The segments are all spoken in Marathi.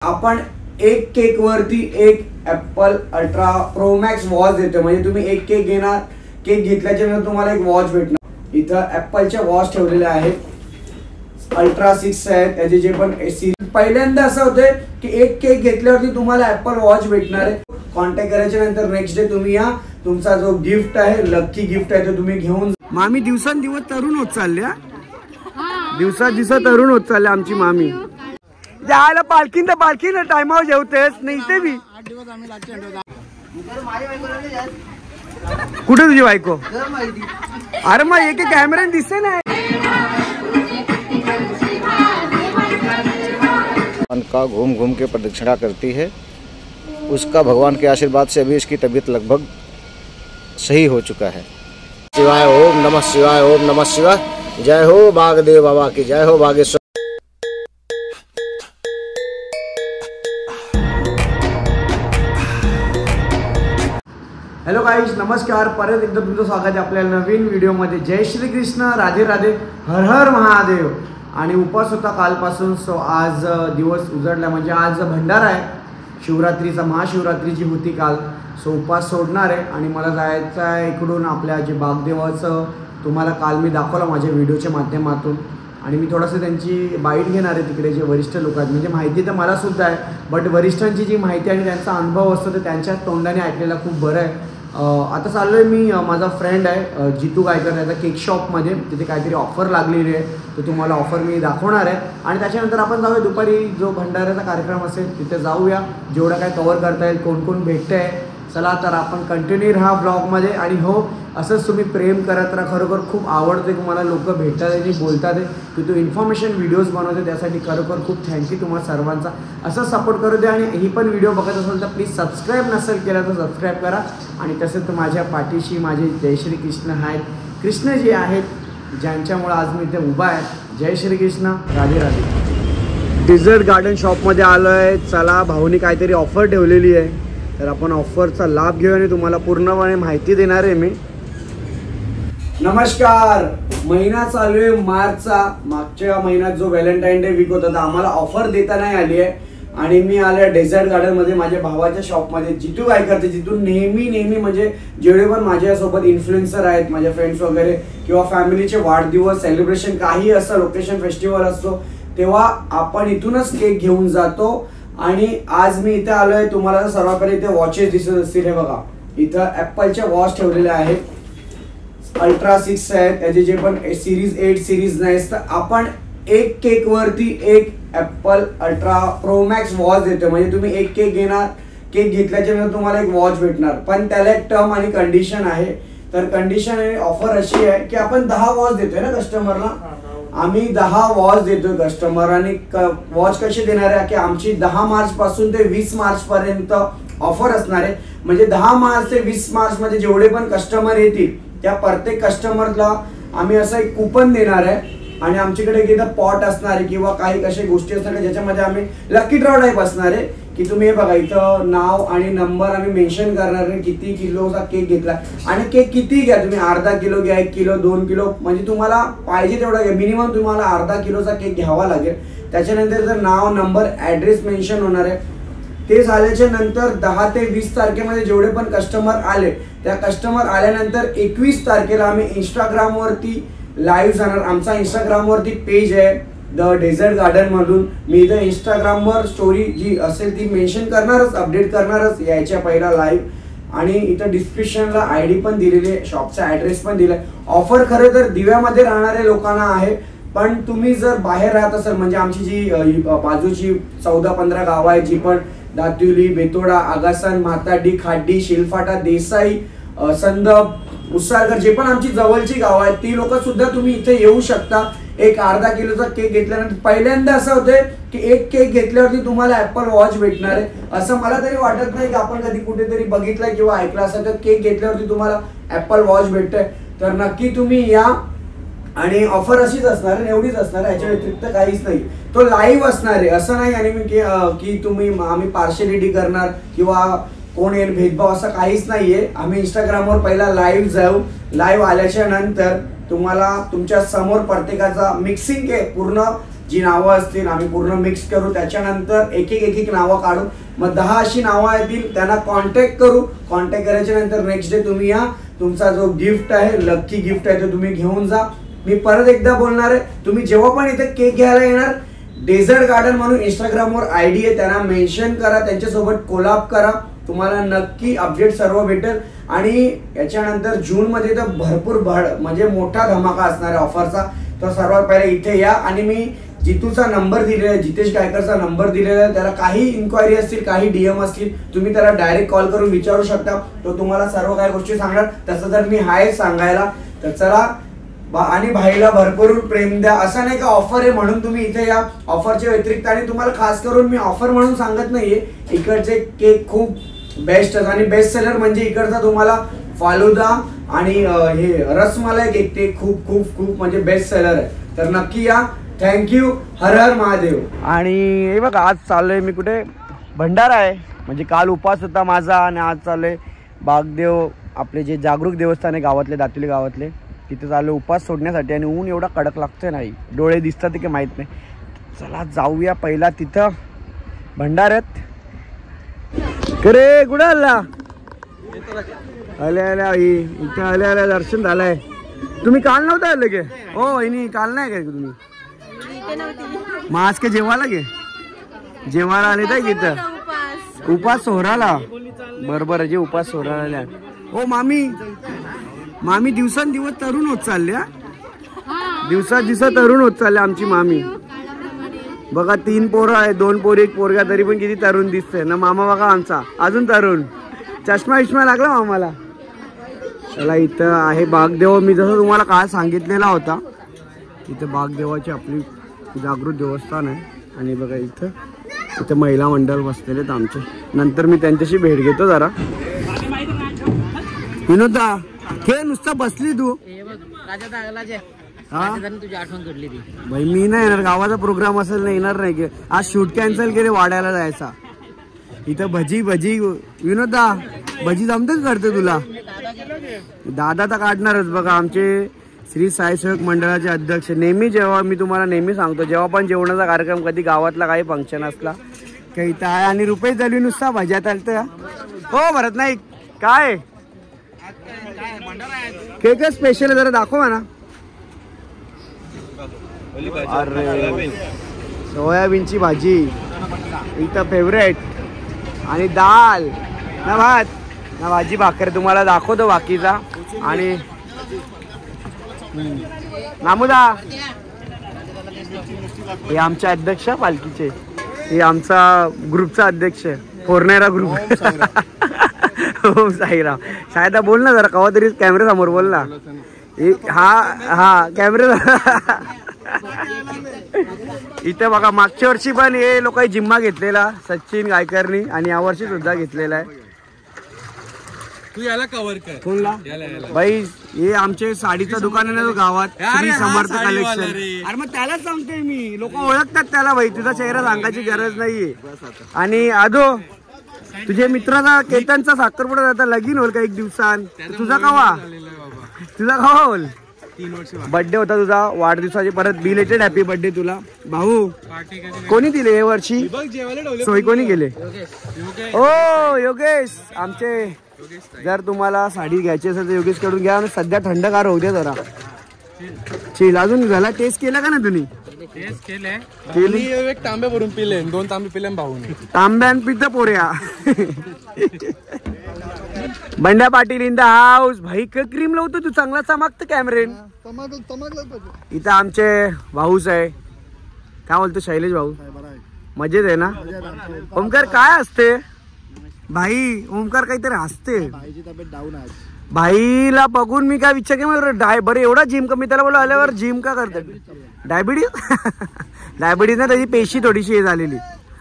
आपण एक केक वरती एक Apple ultra pro max watch देतो। म्हणजे तुम्ही एक केक घेणार, केक घेतल्याच्या नंतर तुम्हाला एक वॉच भेटणार। इथं ॲपलच्या वॉच ठेवलेले आहेत, अल्ट्रा 6 आहेत त्याचे जे पण पहिल्यांदा असं होते की एक केक घेतल्यावरती तुम्हाला ॲपल वॉच भेटणार आहे। कॉन्टॅक्ट करायच्या नंतर नेक्स्ट डे तुम्ही या, तुमचा जो गिफ्ट आहे, लकी गिफ्ट आहे, तो तुम्ही घेऊन। मामी दिवसांदिवस तरुण होत चालल्या, दिवसा तरुण होत चालल्या आमची मामी। जायला पालखीला टायमावर जेवतेस नाही ते बी कुठे तुझी बायको? अरे मग एक कॅमेरा दिसते ना। का घूम घूम के प्रदक्षिणा करती है, उसका भगवान के आशीर्वाद से अभी इसकी तबीयत लगभग सही हो चुका है। शिवाय ओम नमः शिवाय, ओम नमः शिवाय। जय हो बागदेव बाबा की, जय हो बागेश्वर। हॅलो गाईज, नमस्कार। परत एकदा तुमचं स्वागत आहे आपल्या नवीन व्हिडिओमध्ये। जय श्री कृष्ण, राधे राधे, हर हर महादेव। आणि उपास होता कालपासून, सो आज दिवस उजडला, म्हणजे आज भंडारा आहे शिवरात्रीचा, महाशिवरात्रीची होती काल। सो उपास सोडणार आहे आणि मला जायचं आहे इकडून आपल्या जे बागदेवाचं तुम्हाला काल मी दाखवलं माझ्या व्हिडिओच्या माध्यमातून। आणि मी थोडंसं त्यांची बाईट घेणार आहे, तिकडे जे वरिष्ठ लोक आहेत, म्हणजे माहिती तर मला सुद्धा आहे, बट वरिष्ठांची जी माहिती आणि त्यांचा अनुभव असतो ते त्यांच्या तोंडाने ऐकलेला खूप बरं आहे। आता चाललो आहे मी, माझा फ्रेंड आहे जितू गायकर, त्याचा केक शॉपमध्ये, तिथे काहीतरी ऑफर लागलेली आहे, तर तुम्हाला ऑफर मी दाखवणार आहे। आणि त्याच्यानंतर आपण जाऊया दुपारी जो भंडाऱ्याचा कार्यक्रम असेल तिथे जाऊया, जेवढं काय कवर करता येईल, कोण कोण भेटतं आहे। चला तर आपण कंटिन्यू राहा ब्लॉगमध्ये। आणि हो, असंच तुम्ही प्रेम करत राहा, खरोखर खूप आवडते की मला लोक भेटतात आणि बोलतात की तू इन्फॉर्मेशन व्हिडिओज बनवते, त्यासाठी खरोखर खूप थँक्यू तुम्हाला सर्वांचा। असं सपोर्ट करू द्या। आणि ही पण व्हिडिओ बघत असेल तर प्लीज सबस्क्राईब नसेल केला तर सबस्क्राईब करा। आणि तसंच तर माझ्या पाठीशी माझे जय श्री कृष्ण आहेत, कृष्ण जे आहेत, ज्यांच्यामुळे आज मी इथे उभा आहे। जय श्री कृष्ण, राधे राधे। डिझर्ट गार्डन शॉपमध्ये आलो आहे। चला, भाऊनी काहीतरी ऑफर ठेवलेली आहे, तर आपण ऑफरचा लाभ घेऊ आणि तुम्हाला पूर्णपणे माहिती देणार आहे मी। नमस्कार, महिना चालू आहे मार्चचा। मागच्या महिन्यात जो व्हॅलेंटाईन डे वीक होता तर आम्हाला ऑफर देता नाही आली आहे। आणि मी आले डेझर्ट गार्डनमध्ये माझ्या भावाच्या शॉपमध्ये, जितू गायकर, जिथून नेहमी म्हणजे जेवढे पण माझ्यासोबत इन्फ्लुएन्सर आहेत, माझे फ्रेंड्स वगैरे, किंवा फॅमिलीचे वाढदिवस सेलिब्रेशन काही असं लोकेशन फेस्टिवल असतो तेव्हा आपण इथूनच केक घेऊन जातो। आणि आज मी इथे आलोय, तुम्हाला सर्वात पहिले इथे वॉचेस दिसत असतील, हे बघा इथं ॲपलच्या वॉच ठेवलेल्या आहेत, अल्ट्रा 6 आहेत, त्याचे जे पण सिरीज 8 सिरीज नाही, तर आपण एक केक वरती एक Apple ultra pro max watch देतो। म्हणजे तुम्ही एक केक घेणार, केक घेतल्याच्या नंतर तुम्हाला एक वॉच भेटणार, पण त्याला एक टर्म आणि कंडिशन आहे। तर कंडिशन आणि ऑफर अशी आहे की आपण 10 वॉच देतोय ना कस्टमरला, आम्ही 10 वॉच देतोय कस्टमर। आणि वॉच कशी देणार आहे की आमची 10 मार्च पासून ते 20 मार्च पर्यंत ऑफर असणार आहे। म्हणजे 10 मार्च ते 20 मार्च मध्ये जेवढे पण कस्टमर येतील त्या प्रत्येक कस्टमरला आम्ही असं एक कुपन देणार आहे। आणि आमच्याकडे एक पॉट असणार आहे किंवा काही अशा गोष्टी असणार आहे ज्याच्यामध्ये आम्ही लकी ड्रॉ टाईप असणार आहे की तुम्ही हे बघा इथं नाव आणि नंबर आम्ही मेन्शन करणार आहे, किती किलोचा केक घेतला आणि केक किती घ्या, तुम्ही अर्धा किलो घ्या, 1 किलो, 2 किलो, म्हणजे तुम्हाला पाहिजे तेवढा घ्या। मिनिमम तुम्हाला अर्धा किलोचा केक घ्यावा लागेल। त्याच्यानंतर जर नाव, नंबर, ॲड्रेस मेन्शन होणार आहे। ते झाल्याच्या नंतर 10 ते 20 तारखेमध्ये जेवढे पण कस्टमर आले, त्या कस्टमर आल्यानंतर 21 तारखेला आम्ही इंस्टाग्रामवरती लाईव्ह जाणार। आमचा इंस्टाग्रामवरती पेज आहे द डेझर्ट गार्डन मधून, मी इथं इंस्टाग्रामवर स्टोरी जी असेल ती मेन्शन करणारच, अपडेट करणारच यायच्या पहिला लाईव्ह। आणि इथं डिस्क्रिप्शनला ID पण दिलेली आहे, शॉपचा ॲड्रेस पण दिलाय। ऑफर खरं तर दिव्यामध्ये राहणाऱ्या लोकांना आहे, पण तुम्ही जर बाहेर राहत असाल, म्हणजे आमची जी बाजूची 14-15 गावं आहेत, जी पण दातिवली, बेतोडा, आगासन, म्हाताडी, खाडी, शिलफाटा, देसाई, संदप, उसारकर, जे पण आमची जवळची गावं आहेत ती लोक सुद्धा तुम्ही इथे येऊ शकता। एक अर्धा किलोचा केक घेतल्यानंतर पहिल्यांदा असं होते की एक केक घेतल्यावरती तुम्हाला ॲपल वॉच भेटणार आहे, असं मला तरी वाटत नाही की आपण कधी कुठेतरी बघितलं किंवा ऐकलं असं तर केक घेतल्यावरती तुम्हाला ॲपल वॉच भेटतंय। तर नक्की तुम्ही या। आणि ऑफर अशीच असणार आहे, एवढीच असणार आहे, याच्या व्यतिरिक्त काहीच नाही। तो लाईव्ह असणार आहे, असं नाही आणि मी की तुम्ही आम्ही पार्शलिटी करणार किंवा कोण येईल भेदभाव, असं काहीच नाहीये। आम्ही इंस्टाग्रामवर पहिला लाईव्ह जाऊ, लाईव्ह आल्याच्या नंतर तुम्हाला तुमच्या समोर प्रत्येकाचा मिक्सिंग केक पूर्ण जी नावं असतील आम्ही पूर्ण मिक्स करू, त्याच्यानंतर एक एक नावं काढू, मग 10 अशी नावं येतील, त्यांना कॉन्टॅक्ट करू. कॉन्टॅक्ट करायच्या नंतर नेक्स्ट डे तुम्ही या, तुमचा जो गिफ्ट आहे लकी गिफ्ट आहे तो तुम्ही घेऊन जा. मी परत एकदा बोलणार आहे, तुम्ही जेव्हा पण इथे केक घ्यायला येणार डेझर्ट गार्डन म्हणून इंस्टाग्रामवर आयडी आहे, त्यांना मेन्शन करा, त्यांच्यासोबत कोलॅब करा, तुम्हाला नक्की अपडेट सर्व भेटेल. आणि याच्यानंतर जूनमध्ये तर भरपूर म्हणजे मोठा धमाका असणार आहे ऑफरचा. तर सर्वात पहिले इथे या आणि मी जितूचा नंबर दिलेला आहे, जितेश गायकरचा नंबर दिलेला आहे, त्याला काही इन्क्वायरी असतील काही DM असतील तुम्ही त्याला डायरेक्ट कॉल करून विचारू शकता, तो तुम्हाला सर्व काही गोष्टी सांगणार. तसं तर मी आहे सांगायला. तर चला, आणि भाईला भरपूर प्रेम द्या. असं नाही का ऑफर आहे म्हणून तुम्ही इथे या, ऑफरच्या व्यतिरिक्त. आणि तुम्हाला खास करून मी ऑफर म्हणून सांगत नाहीये, इकडचे केक खूप बेस्ट आहेत आणि बेस्ट सेलर म्हणजे इकडचा तुम्हाला फालुदा आणि हे रसमलाई केक ते खूप खूप खूप म्हणजे बेस्ट सेलर आहे. तर नक्की या. थँक्यू. हर हर महादेव. आणि हे बघा आज चाललोय मी कुठे, भंडारा आहे, म्हणजे काल उपास होता माझा आणि आज चाललोय बागदेव, आपले जे जागरूक देवस्थान आहे गावातले, दातुली गावातले, तिथे चाललोय उपास सोडण्यासाठी. आणि ऊन एवढा कडक लागतोय नाही, डोळे दिसतात की माहीत नाही. चला जाऊया पहिला तिथं भंडाऱ्यात. करे कुठं आला? आले इथे आले दर्शन झालंय. तुम्ही काल नव्हता आले के? हो वहिनी काल नाही काय तुम्ही? मग आज काय जेवायला गे? जेवायला आले काय इथं? उपास सोहराला. बरोबर जे उपास सोहराला. हो मामी दिवसांदिवस तरुण होत चालले. दिवसा तरुण होत चालले आमची मामी. बघा 3 पोरं आहे, 2 पोरी 1 पोरगा, तरी पण किती तरुण दिसतंय ना. मामा बघा आमचा अजून तरुण, चष्मा लागला मामाला. चला इथं आहे बागदेव, मी जसं तुम्हाला काल सांगितलेला होता, इथं बागदेवाची आपली जागृत देवस्थान आहे. आणि बघा इथं महिला मंडळ बसलेले आहेत आमचे. नंतर मी त्यांच्याशी भेट घेतो जरा. विनोदा खेळ नुसता बसली तू? तुझी आठवण घडली ती भाई. मी नाही येणार, गावाचा प्रोग्राम असेल ना येणार नाही की. आज शूट कॅन्सल केले, वाड्याला जायचा. इथं भजी विनोदा भजी जमतेच करते तुला? दादा तर काढणारच. बघा आमचे श्री साई सेवक मंडळाचे अध्यक्ष. नेहमी जेव्हा मी तुम्हाला नेहमी सांगतो, जेव्हा पण जेवणाचा कार्यक्रम कधी गावातला काही फंक्शन असला काही इथं आहे. आणि रुपये झाली नुसता भज्यात आलतं. हो भरत नाही काय केक स्पेशल जरा दाखवा ना. अरे सोयाबीनची भाजी इथं फेवरेट, आणि दाल ना भात ना भाजी भाकर तुम्हाला दाखवतो बाकीचा. आणि नामुदा हे आमचे अध्यक्ष पालखीचे, हे आमचा ग्रुपचा अध्यक्ष फोरनेरा ग्रुप. हो साईराम. शायद बोल ना जरा कवा तरी कॅमेरा समोर बोल ना. हा कॅमेरा. इथं बघा मागच्या वर्षी पण हे लोक जिम्मा घेतलेला सचिन गायकरनी, आणि यावर्षी सुद्धा घेतलेला आहे. तू याला कव्हर कर. कोणला बाई? हे आमचे साडीचं दुकान आहे ना तो गावात, श्री समर्थ कलेक्शन. अरे मग त्यालाच सांगतोय मी, लोक ओळखतात त्याला भाई, तुझा चेहरा सांगायची गरज नाहीये. आणि आदो तुझ्या मित्राचा केतनचा साखरपुडा जाता लगीन होईल का 1 दिवसान? तुझा कवा होईल? 3 वर्ष बर्थडे होता तुझा, वाढदिवसाची परत बिलेटेड हॅपी बर्थडे तुला भाऊ. कोणी दिले हे वर्षी सोय? कोणी गेले? ओ योगेश आमचे. जर तुम्हाला साडी घ्यायची असेल तर योगेश कडून घ्या. सध्या थंडगार होऊ दे जरा. चिल. अजून झाला टेस्ट केला का ना तुम्ही? टेस्ट केले. एक तांबे भरून पिले, 2 तांबे पिले भाऊने. तांब्यान पित पोऱ्या. बंड्या पाटील इन द हाऊस. भाई क्रीम लावतो तू, चांगला चमकतं कॅमेरेन. इथं आमचे भाऊच आहे, काय बोलतो शैलेश भाऊ? मजेत आहे ना? ओमकार काय असते भाई? ओमकार काहीतरी हसते. भाईला बघून मी काय विचार केला, बरं एवढा जिम का? मी त्याला बोललो आल्यावर जिम का करतात? डायबिटीज. डायबिटीज ना त्याची पेशी थोडीशी हे झालेली,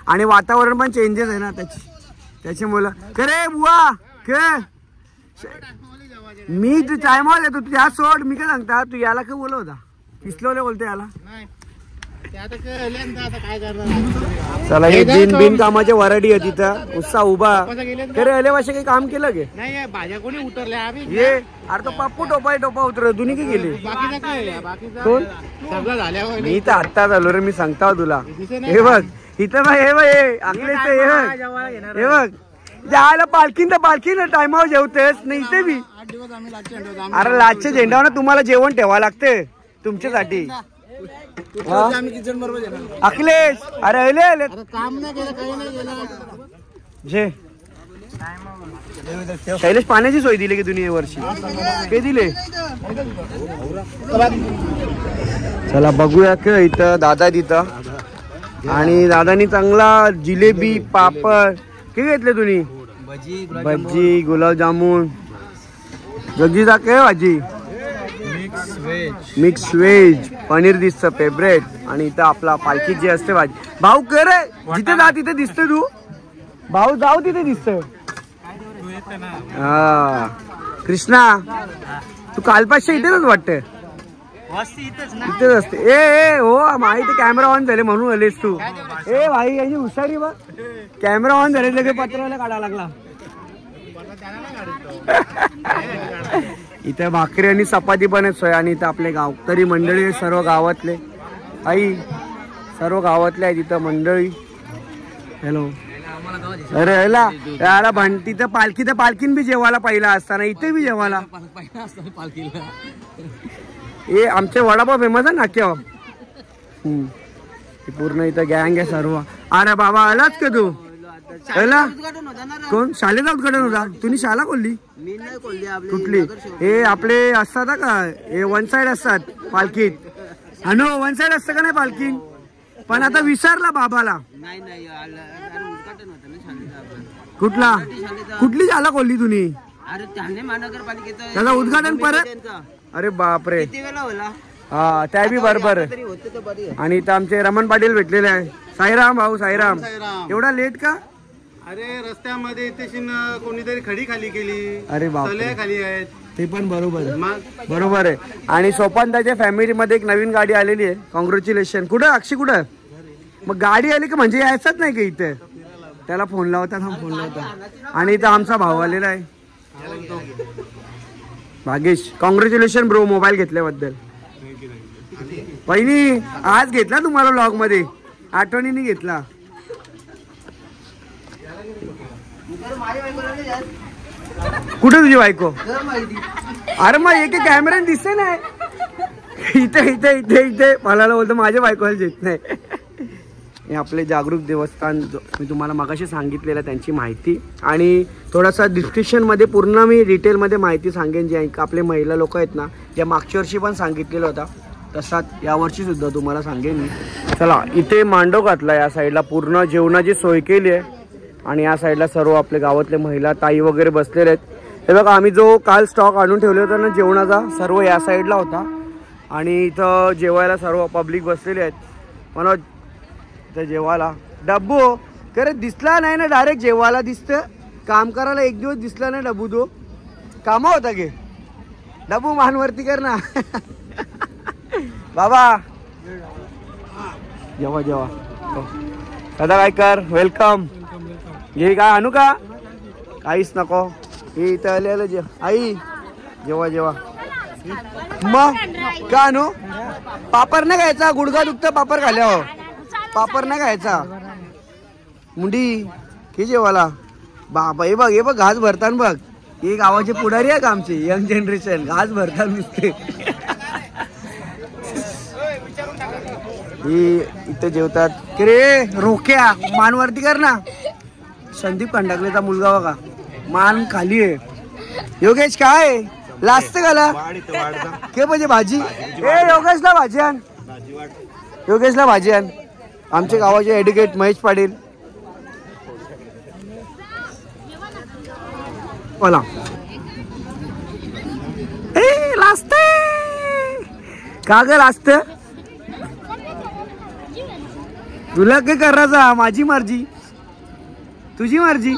आणि वातावरण पण चेंजेस आहे ना त्याच्यामुळे. करे बुवा मी तू टायमावर येतो, तू या सोड. मी काय सांगता, तू याला काय बोलव होता? पिसलवले बोलतो याला. चला हे बिन कामाच्या वराडी आहे तिथं उत्साह उभा खरे आले वाशे काही काम केलं गे नाही भाज्या कोणी उतरल्या ये अरे तो पप्पू टोपा उतर दुनी की गेली कोण सगळं झाल्यावर मी तर आत्ता झालो रे मी सांगता तुला हे बघ इथं बघ हे बघ अखिलेश हे बघ जायला पालखीन तर पालखीन टायमावर जेवतेस नाही इथे बी अरे लाचच्या झेंडावर तुम्हाला जेवण ठेवावं लागते तुमच्यासाठी अखिलेश अरे आले काम नाही केलं काही नाही केलं जे शैलेश पाण्याची सोय दिली की दुनिये वर्षी ते दिले चला बघूया का इथं दादा तिथं आणि दादानी चांगला जिलेबी पापड किती घेतले तुम्ही भजी गुलाबजामुन जगजीचा काय भाजी मिक्स व्हेज पनीर दिसतं फेवरेट आणि इथं आपला पालखी जी असते भाजी भाऊ कर जिथे जा तिथे दिसते तू भाऊ जाऊ तिथे दिसत हा कृष्णा तू कालपासच्या इथेच वाटत इथेच असते ए हो माहिती कॅमेरा ऑन झाले म्हणून आलेस तू ए भाई याची हुशारी बघ कॅमेरा ऑन झाले लगे पत्राला काढायला लागला इथे भाकरी आणि चपाती पण आहे सोय आणि इथं आपले गावकरी मंडळी सर्व गावातले आई सर्व गावातले आहे तिथं मंडळी हॅलो अरे ह्याला याला तिथं पालखीन बी जेवायला पहिला असताना इथे बी जेवायला हे आमचे वडापाव फेमस आहे नाक्यावर पूर्ण इथं गँग आहे सर्व अरे बाबा आलाच का तू कोण शाळेचा उद्घाटन होता तुम्ही शाळा खोलली कुठली हे आपले असतात का हे वन साइड असतात पालखीत हा नो वन साइड असतं का नाही पालखीत पण आता विसरला बाबाला कुठला कुठली शाळा खोलली तुम्ही त्याला उद्घाटन परत अरे बापरे हा त्या बी बरोबर आणि इथं आमचे रमण पाटील भेटलेले आहे साईराम भाऊ साईराम एवढा लेट का अरे रस्त्यामध्ये इथे कोणीतरी खडी खाली केली अरे बापरे खाली आहेत ते पण बरोबर आहे आणि सोपानताच्या फॅमिलीमध्ये एक नवीन गाडी आलेली आहे कॉंग्रॅच्युलेशन कुठं अक्षय कुठं मग गाडी आली का म्हणजे यायचंच नाही का इथे त्याला फोन लावता आणि इथं आमचा भाऊ आलेला आहे भागेश कॉंग्रॅच्युलेशन ब्रो मोबाईल घेतल्याबद्दल पहिली आज घेतला तुम्हाला व्लॉग मध्ये आठवणीने घेतला कुठे तुझी बायको अरे मग एक कॅमेरा दिसते नाही इथे इथे इथे इथे मला बोलतो माझ्या बायकोला येत नाही हे आपले जागरूक देवस्थान मी तुम्हाला मगाशी सांगितलेलं त्यांची माहिती आणि थोडासा डिस्क्रिप्शनमध्ये पूर्ण मी डिटेलमध्ये माहिती सांगेन जे आपले महिला लोक आहेत ना त्या मागच्या वर्षी पण सांगितलेलं होता तसाच यावर्षी सुद्धा तुम्हाला सांगेन मी चला इथे मांडव घातला या साईडला पूर्ण जेवणाची सोय केली आहे आणि या साईडला सर्व आपले गावातले महिला ताई वगैरे बसलेले आहेत हे बघा आम्ही जो काल स्टॉक आणून ठेवले होता ना जेवणाचा सर्व या साईडला होता आणि इथं जेवायला सर्व पब्लिक बसलेले आहेत मला इथं जेवायला डब्बू खरं दिसला नाही ना डायरेक्ट जेवायला दिसतं काम करायला एक दिवस दिसला नाही डब्बू तो कामा होता गे डब्बू मानवरती कर ना बाबा जेवा जेवा दादा काय कर वेलकम हे काय आणू का काहीच नको हे इथं आलेलं जे आई जेवा जेवा मग का आणू पापड नाही खायचा गुडघा दुखतं पापड खाल्यावर पापड नाही खायचा मुंडी हे जेवाला बाबा हे बघ घास भरतान बघ हे गावाचे पुढारी आहे का आमची यंग जनरेशन घास भरतान दिसते ही इथं जेवतात की रे रोक्या मानवरती कर ना संदीप खंडागलेचा मुलगा बघा मान खाली आहे योगेश काय लाजत गाला के पाहिजे भाजी ए योगेशला भाजी आण योगेशला भाजी आण आमच्या गावाचे ॲडव्होकेट महेश पाटील बोला ए लाजते का ग लाजत तुला काय करायचा माझी मर्जी तुझी मर्जी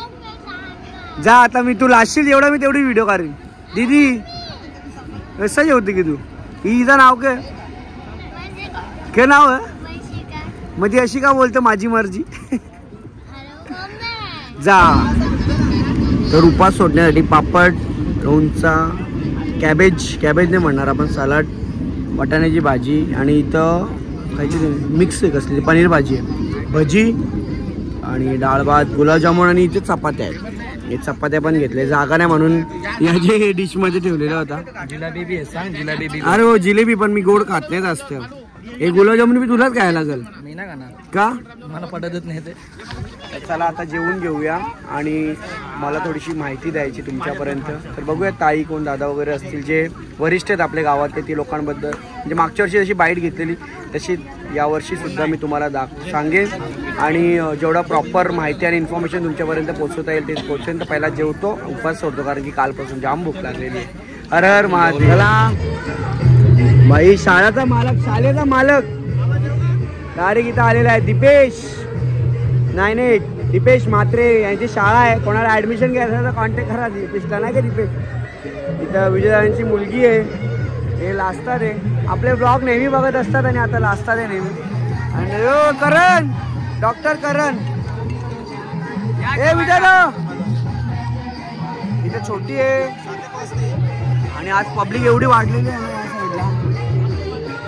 जा आता मी तू लाजशील एवढा मी तेवढी व्हिडिओ काढीन दीदी कसं जेवते की तू हिचं नाव काय नाव आहे मग ती अशी का बोलते माझी मर्जी? जा. तर उपास सोडण्यासाठी पापड, लोणचा, कॅबेज नाही म्हणणार आपण, सलाड, वाटाण्याची भाजी आणि इथं काहीतरी मिक्स आहे कसली पनीर भाजी आहे, भजी आणि डाळ भात, गुलाबजामुन आणि इथे चपात्या आहेत. हे चपात्या पण घेतले, जागा नाही म्हणून या जे डिश मध्ये ठेवलेला होता. जिलेबी बी सांग, जिलेबी. अरे हो जिलेबी, पण मी गोड खात नाही जास्त. हे गुलाबजामुन बी तुलाच खायला लागेल. मी ना का? मला पटतच नाही ते. चला आता जेवून घेऊया आणि मला थोडीशी माहिती द्यायची तुमच्यापर्यंत. तर बघूया ताई कोण दादा वगैरे असतील जे वरिष्ठ आहेत आपल्या गावातले, ती लोकांबद्दल म्हणजे मागच्या वर्षी जशी बाईट घेतलेली तशी यावर्षी सुद्धा मी तुम्हाला सांगेन आणि जेवढा प्रॉपर माहिती आणि इन्फॉर्मेशन तुमच्यापर्यंत पोहोचवता येईल ते पोहोचेन. तर पहिला जेवतो, उपास सोडतो कारण की कालपासून जाम भूक लागलेली आहे. हर हर महादेव. बाई शाळेचा मालक डायरेक्ट इथं आलेला आहे. दीपेश म्हात्रे यांची शाळा आहे. कोणाला ऍडमिशन घ्यायचं तर कॉन्टॅक्ट करा. दीपेशला नाही का दीपेश? इथं विजयदांची मुलगी आहे, हे लाजतात आहे. आपले ब्लॉग नेहमी बघत असतात आणि आता लाजतात आहे नेहमी. आणि करण, डॉक्टर करण, हे विजय इथं छोटी आहे. आणि आज पब्लिक एवढी वाढलेली आहे ना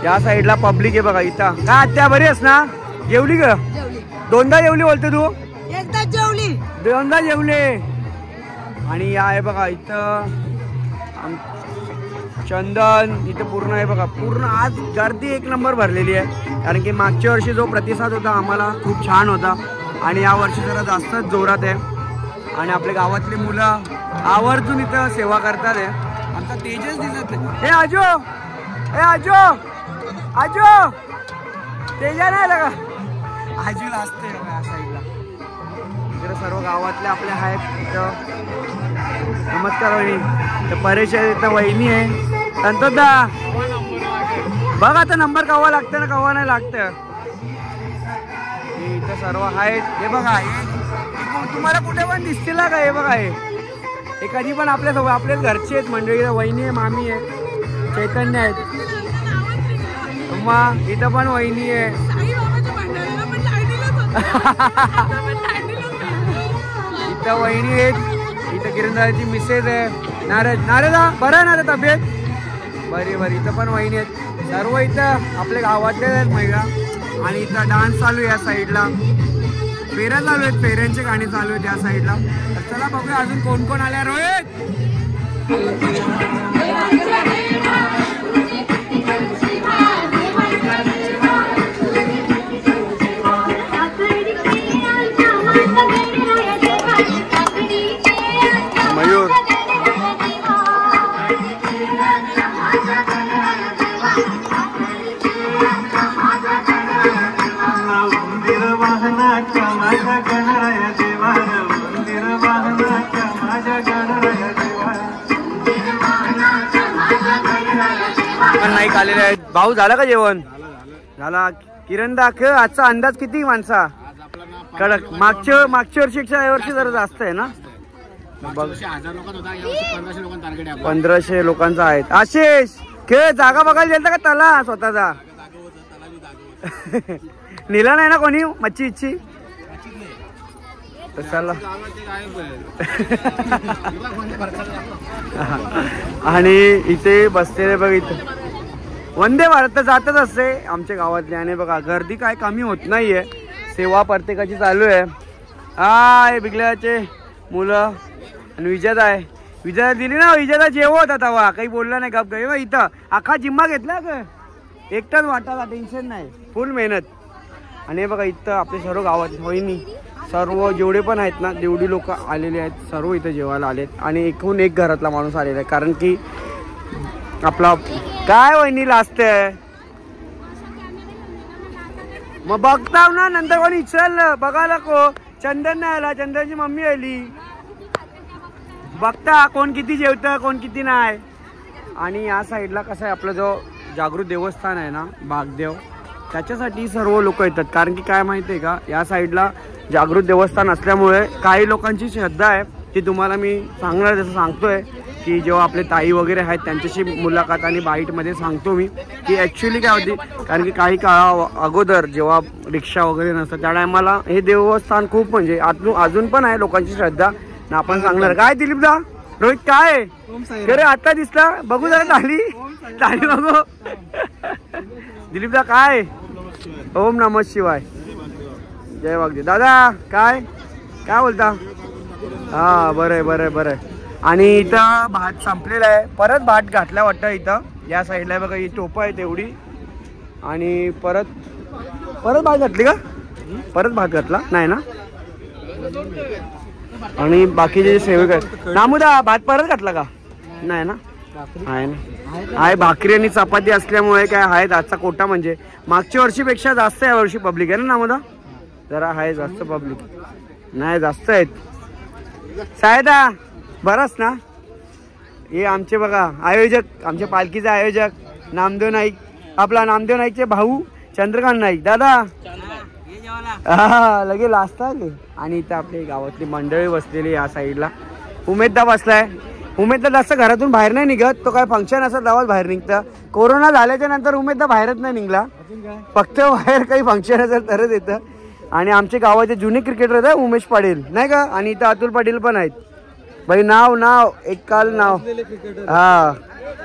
या साईडला पब्लिक आहे बघा. इथं काय आत्या बरी आहेस ना? जेवली ग? दोनदा जेवली बोलते तू? एकदा जेवली, दोनदा जेवले. आणि या आहे बघा इथं चंदन, इथं पूर्ण आहे बघा. पूर्ण आज गर्दी एक नंबर भरलेली आहे कारण की मागच्या वर्षी जो प्रतिसाद होता आम्हाला खूप छान होता आणि या वर्षी जरा जास्तच जोरात आहे. आणि आपल्या गावातली मुलं आवर्जून इथं सेवा करतात आहे. आमचा तेजस दिसत नाही. हे आजो तेजा नाही लगा, आजूला असते या साईडला. इकडे सर्व गावातले आपले आहेत. नमस्कार वहिनी. तर परेश आहे, इथं वहिनी आहे. संतोषदा बघ आता नंबर कवा लागतं ना कवा नाही लागतं. इथं सर्व आहेत. हे बघा, तुम्हाला कुठे पण दिसतील का? हे बघा, हे कधी पण आपल्यासोबत आपलेच घरचे आहेत मंडळी. वहिनी आहे, मामी आहे, चैतन्य आहेत. मग इथं पण वहिनी आहे. इथं वहिनी आहेत. इथं किरणदाची मिसेस आहे. नारेदा बरं आहे ना तब्येत? बरी. इथं पण वहिनी आहेत. सर्व इथं आपल्या गावातले आहेत महिला. आणि इथं डान्स चालू आहे या साईडला, फेऱ्या चालू आहेत, फेऱ्यांचे गाणी चालू आहेत या साईडला. तर चला बघूया अजून कोण कोण आल्या. रोहित मयूर नाही आलेले आहेत. भाऊ झाला का जेवण? झाला. किरण दाख आजचा अंदाज किती माणसा? कडक. मागच्या वर्षीच्या वर्षी जरा जास्त आहे ना? 1500 लोकांचा आहे. आशिष खेळ जागा बघायला गेलता का तला स्वतःचा? नेला नाही ना कोणी मच्छी इच्छी? चला. आणि इथे बसलेले बघ, इथे वंदे भारत जातच असते आमच्या गावातले. आणि बघा गर्दी काय कमी होत नाहीये. सेवा प्रत्येकाची चालू आहे. हाय बिगल्याचे मुलं. आणि विजयदा आहे. विजयदा दिली ना, विजयदा जेव होता तेव्हा काही बोलला नाही. गप गई. इथं अख्खा जिम्मा घेतला ग, एकटाच वाटायला टेन्शन नाही, फुल मेहनत. आणि बघा इथं आपले सर्व गावात वहिनी सर्व जेवढे पण आहेत ना, जेवढी लोक आलेले आहेत सर्व इथं जेवायला आलेत. आणि एकूण एक घरातला माणूस आलेला आहे कारण की आपला काय वहिनी लाजते. मग बघता ना नंतर कोणी विचारलं बघायला को चंदन नाही आला, चंदनची मम्मी आली. बघता कोण किती जेवतं कोण किती नाही. आणि या साईडला कसं आहे, आपलं जो जागृत देवस्थान आहे ना बागदेव, त्याच्यासाठी सर्व लोक येतात. कारण की काय माहिती आहे का, या साईडला जागृत देवस्थान असल्यामुळे काही लोकांची श्रद्धा आहे ती तुम्हाला मी सांगणार, जसं सांगतोय की जेव्हा आपले ताई वगैरे आहेत त्यांच्याशी मुलाखत आणि बाईटमध्ये सांगतो मी की ॲक्च्युली काय होती. कारण की काही काळा अगोदर जेव्हा रिक्षा वगैरे नसतं त्या टायमाला हे देवस्थान खूप म्हणजे अजून पण आहे लोकांची श्रद्धा ना. आपण सांगणार काय दिलीपदा रोहित काय अरे आता दिसला बघू जरा ताली बघू दिलीपदा काय. ओम नमः शिवाय जय वागदे. दादा काय बोलता. हा बरं. आणि इथं भात संपलेला आहे. परत भात घातला वाटतं इथं या साईडला बघा. ही टोपं आहे तेवढी आणि परत भात घातली का. परत भात घातला नाही ना. आणि बाकीचे जे सेवक आहेत नामुदा भात परत घातला का नाही ना. आहे ना. आहे भाकरी आणि चपाती असल्यामुळे काय आहेत आजचा कोटा म्हणजे मागच्या वर्षीपेक्षा जास्त या वर्षी पब्लिक आहे ना नामुदा. जरा आहे जास्त पब्लिक नाही जास्त आहेत. सायदा बराच ना. हे आमचे बघा आयोजक आमच्या पालखीचे आयोजक नामदेव नाईक. आपला नामदेव नाईकचे भाऊ चंद्रकांत नाईक. दादा हा लगे लास्ट आले. आणि इथं आपली गावातली मंडळी बसलेली या साईडला. उमेददा बसलाय. उमेददा जास्त घरातून बाहेर नाही निघत. तो काय फंक्शन असं गावात बाहेर निघतं. कोरोना झाल्याच्या नंतर उमेददा बाहेरच नाही निघला. फक्त बाहेर काही फंक्शन असेल तरच येतं. आणि आमचे गावाचे जुने क्रिकेटर आहेत उमेश पाटील नाही का. आणि इथं अतुल पाटील पण आहेत. भाई नाव एक काल नाव हा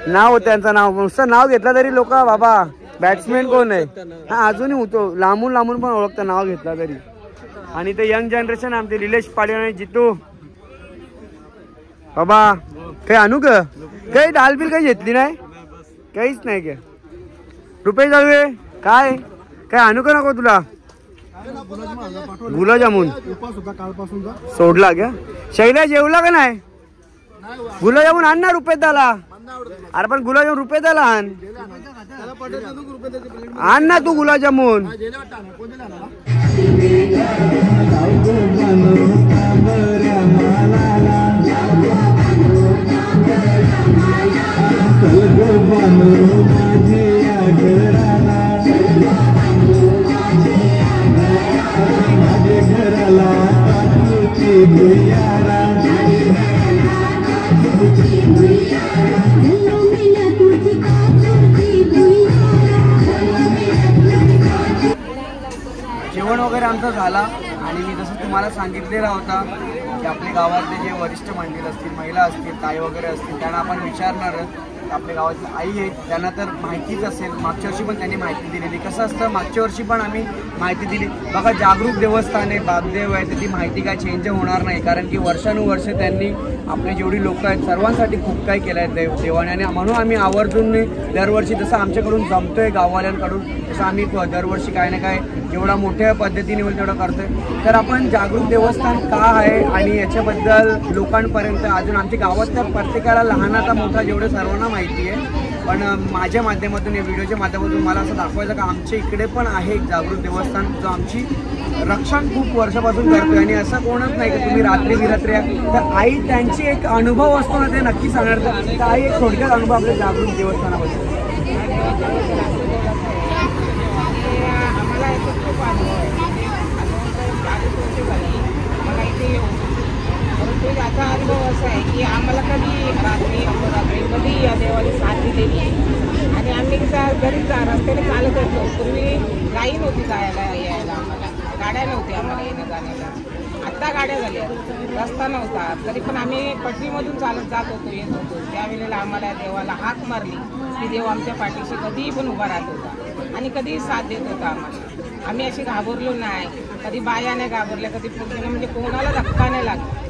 नाव त्यांचं नाव नुसतं नाव घेतलं तरी लोक बाबा बॅट्समॅन कोण आहे हा अजूनही होतो. लांबून पण ओळखतं नाव घेतला तरी. आणि ते यंग जनरेशन आमचे निलेश पाटील आणि जितू बाबा काही आणू का काही डालबिल काही घेतली नाही काहीच नाही काय. रुपेश जाळवे काय आणू का नको तुला. गुलाबजामुन सोडला क्या. शैला जेवला का नाही. गुलाबजामुन आण ना रुपये त्याला. अरे पण गुलाबजामुन रुपये त्याला आण ना तू गुलाबजामुन. जेवण वगैरे आमचं झाला. आणि मी जसं तुम्हाला सांगितलेला होता की आपल्या गावातले जे वरिष्ठ मंडळी असतील महिला असतील ताई वगैरे असतील त्यांना आपण विचारणार. आपल्या गावातली आई आहेत त्यांना तर माहितीच असेल. मागच्या वर्षी पण त्यांनी माहिती दिलेली. कसं असतं मागच्या वर्षी पण आम्ही माहिती दिली. बघा जागरूक देवस्थान आहे बापदेव आहे तर ती माहिती काय चेंज होणार नाही. कारण की वर्षानुवर्ष त्यांनी आपले जेवढी लोक आहेत सर्वांसाठी खूप काही केलं आहे देवाने. आणि म्हणून आम्ही आवर्जून दरवर्षी जसं आमच्याकडून जमतोय गाववाल्यांकडून तसं आम्ही दरवर्षी काय ना काय जेवढा मोठ्या पद्धतीने होईल तेवढं करतोय. तर आपण जागरूक देवस्थान का आहे आणि याच्याबद्दल लोकांपर्यंत अजून आमच्या गावात तर प्रत्येकाला लहानाचा मोठा जेवढं सर्वांना माहिती आहे. पण माझ्या माध्यमातून या व्हिडिओच्या माध्यमातून मला असं दाखवायचं का आमच्या इकडे पण आहे एक जागरूक देवस्थान जो आमची रक्षण खूप वर्षापासून करतोय. आणि असं कोणच नाही की तुम्ही रात्री विरात्री तर आई त्यांची एक अनुभव असतो ना ते नक्की सांगणार. तर आई एक थोडक्यात अनुभव आपल्या जागरूक देवस्थानाबद्दल. याचा अनुभव असा आहे की आम्हाला कधी रात्री अपरात्री कधी या देवाने साथ दिलेली आहे. आणि आम्ही घरी रस्त्याने चालत होतो. पूर्वी गाई नव्हती जायला यायला आम्हाला गाड्या नव्हत्या आम्हाला येणं जाण्याला. आत्ता गाड्या झाल्या रस्ता नव्हता तरी पण आम्ही पटरीमधून चालत जात होतो येत होतो. त्यावेळेला आम्हाला देवाला हाक मारली की देव आमच्या पाठीशी कधीही पण उभा राहत होता आणि कधीही साथ देत होता आम्हाला. आम्ही अशी घाबरलो नाही. कधी बाया नाही घाबरल्या कधी पुरुषांना म्हणजे कोणाला धक्का नाही लागला.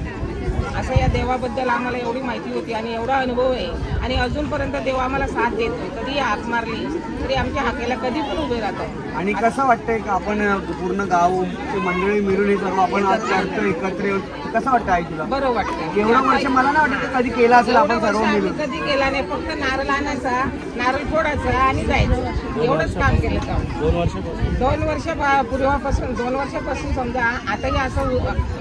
असं या देवाबद्दल आम्हाला एवढी माहिती होती आणि एवढा अनुभव आहे. आणि अजूनपर्यंत देव आम्हाला साथ देतो. कधी हाक मारली तरी आमच्या हाकेला कधी पण उभे राहतात. आणि कसं वाटतंय का आपण पूर्ण गाव मंडळी मिळून हे सर्व आपण आज करतो एकत्र येऊन कसं वाटतं आई तुला. बरं वाटतं. एवढं वर्ष मला ना वाटतं कधी केलं असेल आपण सर्व मिळून. कधी केला नाही. फक्त नारळ आणायचा नारळ फोडायचा आणि जायचं एवढंच काम केलं तर 2 वर्षापूर्वापासून 2 वर्षापासून समजा आताही असं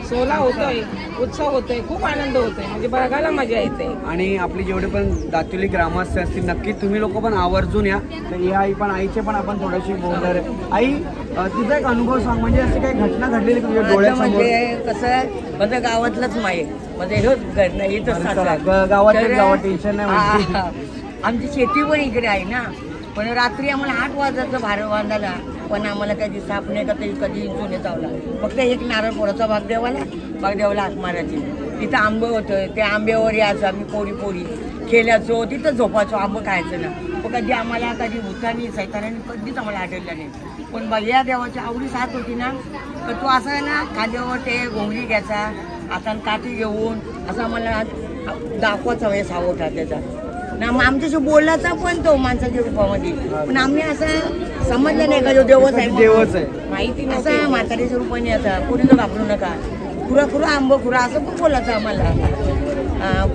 सोहळा होतोय उत्सव होतोय खूप आनंद होतोय म्हणजे बघायला मजा येते. आणि आपली जेवढे पण दातुली ग्रामस्थ असतील, नक्की तुम्ही लोक पण आवर्जून या. तर या आई पण, आईचे पण आपण थोडीशी बोलणार आहे. आई तुझा एक अनुभव सांग, म्हणजे अशी काही घटना घडलेली तुझ्या डोळ्यासमोर? म्हणजे कसं माझं गावातलंच माय म्हणजे हेच घर नाही गावात टेन्शन नाही. आमची शेती पण इकडे आहे ना, पण रात्री आम्हाला 8 वाजता भार बांधायला, पण आम्हाला कधी साप नाही का कधी जुने चावला. फक्त एक नारळ पोराचा बागदेवाला हाक मारायची. तिथं आंबे होतं, त्या आंब्यावर यायचं आम्ही पोरी खेळायचो, तिथं झोपायचो, आंबं खायचं ना. पण कधी आम्हाला कधी भूतानी सैतानाने कधीच आम्हाला आढळलं नाही. पण या देवाची आवडी साथ होती ना, तर तो असा आहे ना खांद्यावर ते घोंगडी घ्यायचा, हातानं काठी घेऊन असं आम्हाला दाखवायचा वेळ सावटा त्याचा ना. मग आमच्याशी बोलायचा पण तो माणसाच्या रूपामध्ये, पण आम्ही असं समजलं नाही का जो देवच आहे माहिती असं म्हातारीच्या रूपाने याचा. कोणी तो घाबरू नका, खुरा आंबं खुरा असं पण बोलायचं आम्हाला.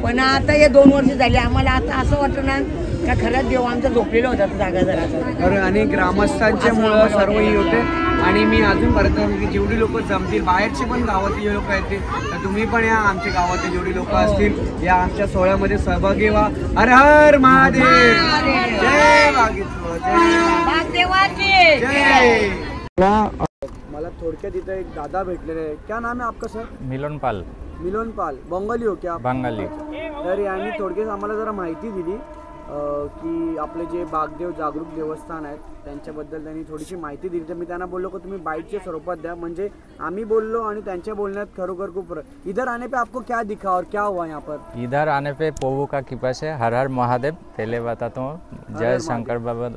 पण आता हे 2 वर्ष झाले आम्हाला आता असं वाटतं ना का खरंच देव आमचा झोपलेला होता जागा जरा. आणि ग्रामस्थांच्या मुळे सर्वही होते. आणि मी अजून परत की जेवढी लोक जमतील, बाहेरचे पण गावातले जे लोक येतील, तर तुम्ही पण या, आमच्या गावातले जेवढी लोक असतील या आमच्या सोहळ्यामध्ये सहभागी व्हा. हर हर महादेव, जय जय. मला थोडक्यात इथं एक दादा भेटलेले आहे. क्या नाम है आपका सर? मिलन पाल. बंगाली हो क्या? बंगाली. तर यांनी थोडक्यात आम्हाला जरा माहिती दिली की आपले जे बागदेव जागरूक देवस्थान आहेत त्यांच्याबद्दल त्यांनी थोडीशी माहिती दिली. तर मी त्यांना बोललो की तुम्ही बाईटच्या स्वरूपात द्या, म्हणजे आम्ही बोललो आणि त्यांच्या बोलण्यात खरोखर खूप. इधर आने पे आपको क्या दिखा और क्या हुआ यहाँ पर? इधर आने पे पोबू का कृपा से हर हर महादेव पहले बताता हूँ. जय शंकर बाबा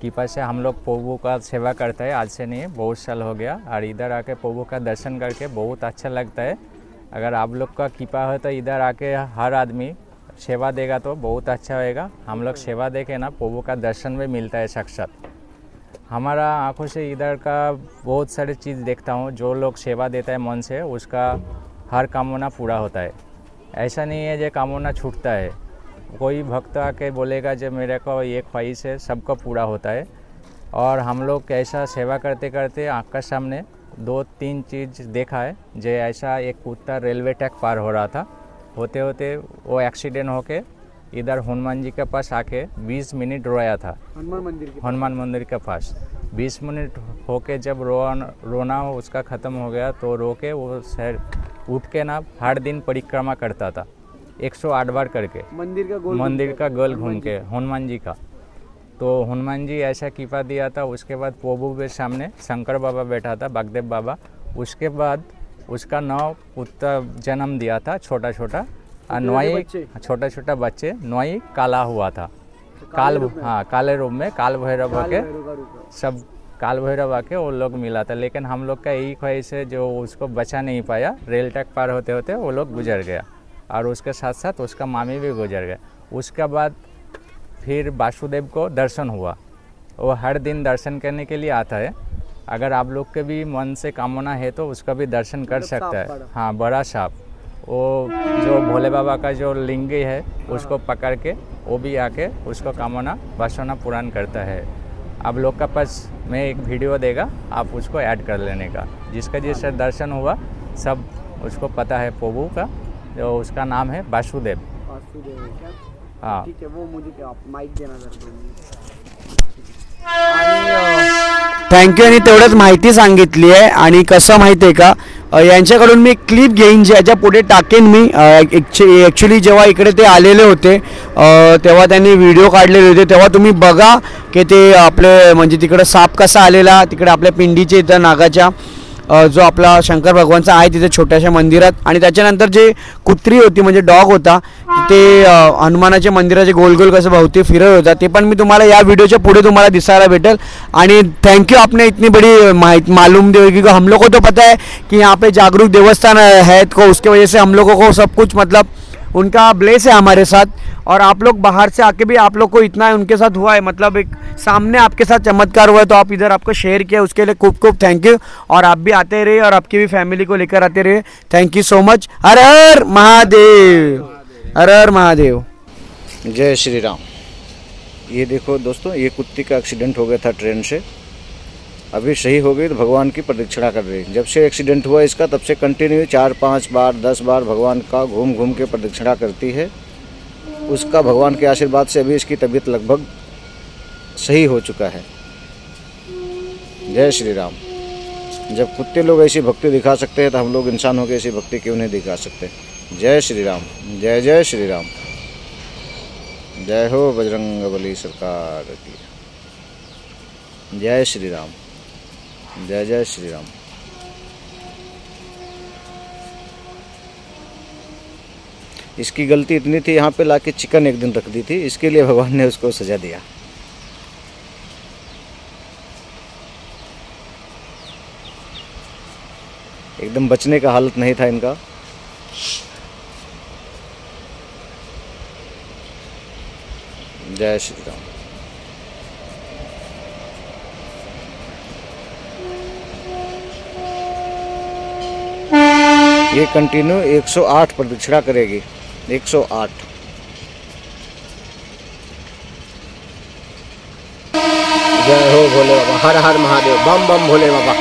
कृपा से हम लोग पोबू का सेवा करते हैं, आज से नहीं बहुत साल हो गया. और इधर आके पोबू का दर्शन करके बहुत अच्छा लगता है. अगर आप लोग का कृपा हो तो इधर आके हर आदमी सेवा देगा तो बहुत अच्छा होएगा. हम लोग सेवा दे के ना पोबू का दर्शन भी मिलता है साक्षात. हमारा आंखों से इधर का बहुत सारी चीज़ देखता हूँ. जो लोग सेवा देता है मन से उसका हर कामना पूरा होता है. ऐसा नहीं है जो कामना छूटता है. कोई भक्त आके बोलेगा जो मेरे को ये ख्वाहिश है, सबका पूरा होता है. और हम लोग ऐसा सेवा करते करते आँख के सामने 2-3 चीज़ देखा है. जो ऐसा एक कुत्ता रेलवे ट्रैक पार हो रहा था, होते होते वो एक्सीडेंट होके इधर हनुमान जी के पास आके 20 मिनट रोया था. हनुमान मंदिर के पास 20 मिनट होके जब रोना उसका ख़त्म हो गया तो रो के वो शहर उठ के ना हर दिन परिक्रमा करता था 108 बार करके मंदिर का गोल घूम के हनुमान जी का. तो हनुमान जी ऐसा कृपा दिया था. उसके बाद पोबू के सामने शंकर बाबा बैठा था, बागदेव बाबा. उसके बाद उसका 9 पुत्र जन्म दिया था, छोटा छोटा. और 9 छोटा छोटा बच्चे, 9 काला हुआ था. काले रूप में काल भैरव के सब काल भैरव आके वो लोग मिला था. लेकिन हम लोग का यही ख्वाहिश है, जो उसको बचा नहीं पाया, रेल ट्रैक पार होते होते वो लोग गुजर गया. और उसके साथ साथ उसका मामी भी गुजर गया. उसके बाद फिर वासुदेव को दर्शन हुआ. वो हर दिन दर्शन करने के लिए आता है. अगर आप लोग के भी मन से कामना है तो उसका भी दर्शन कर सकता है. हाँ, बड़ा सांप, वो जो भोले बाबा का जो लिंग है उसको पकड़ के वो भी आके उसको कामना वासना पूर्ण करता है. आप लोग का पास मैं एक वीडियो देगा, आप उसको ऐड कर लेने का. जिसका जिसका दर्शन हुआ सब उसको पता है पोबू का, जो उसका नाम है वासुदेव. हाँ, ठीक है. वो मुझे आप माइक देना जरा. थँक्यू. आणि तेवढंच माहिती सांगितली आहे. आणि कसं माहिती आहे का, यांच्याकडून मी क्लिप घेईन ज्याच्या पुढे टाकेन मी. ॲक्च्युली जेव्हा इकडे ते आलेले होते तेव्हा त्यांनी व्हिडिओ काढलेले होते. तेव्हा तुम्ही बघा की ते आपले म्हणजे तिकडं साप कसा आलेला, तिकडे आपल्या पिंडीचे इथं नागाच्या जो आपला शंकर भगवानचा आहे तिथे छोट्याशा मंदिरात. आणि त्याच्यानंतर जे कुत्री होती म्हणजे डॉग होता ते हनुमानाच्या मंदिराचे गोल गोल कसं भोवती फिरत होता, ते पण मी तुम्हाला या व्हिडिओच्या पुढे तुम्हाला दिसायला भेटेल. आणि थैंक यू, आपने इतनी बड़ी मालूम दी, क्योंकि हम लोग को तो पता है कि यहाँ पे जागरूक देवस्थान है, तो उसके वजह से हम लोगों को सब कुछ मतलब उनका ब्लेस है हमारे साथ. और आप लोग बाहर से आके भी आप लोग को इतना उनके साथ हुआ है, मतलब एक सामने आपके साथ चमत्कार हुआ है, तो आप इधर आपको शेयर किया, उसके लिए खूब खूब थैंक यू. और आप भी आते रहिए और आपकी भी फैमिली को लेकर आते रहिए. Thank you so much. हर हर महादेव, हर हर महादेव. जय श्री राम. ये देखो दोस्तों, ये कुत्ती का एक्सीडेंट हो गया था ट्रेन से, अभी सही हो गई तो भगवान की प्रदक्षिणा कर रही है. जब से एक्सीडेंट हुआ इसका तब से कंटिन्यू 4-5 बार 10 बार भगवान का घूम घूम के प्रदक्षिणा करती है. उसका भगवान के आशीर्वाद से अभी इसकी तबीयत लगभग सही हो चुका है। जय श्री राम। जब कुत्ते लोग ऐसी भक्ति दिखा सकते हैं तो हम लोग इंसान होकर ऐसी भक्ति क्यों नहीं दिखा सकते। जय श्री राम। जय जय श्री राम। जय हो बजरंगबली सरकार की। जय श्री राम। जय जय श्री राम। इसकी गलती इतनी थी, यहाँ पे लाके चिकन एक दिन रख दी थी, इसके लिए भगवान ने उसको सजा दिया। एकदम बचने का हालत नहीं था इनका। जय श्री राम। ये कंटिन्यू 108 प्रदक्षिणा करेगी। 108। जय हो भोले बाबा। हर हर महादेव। बम बम भोले बाबा।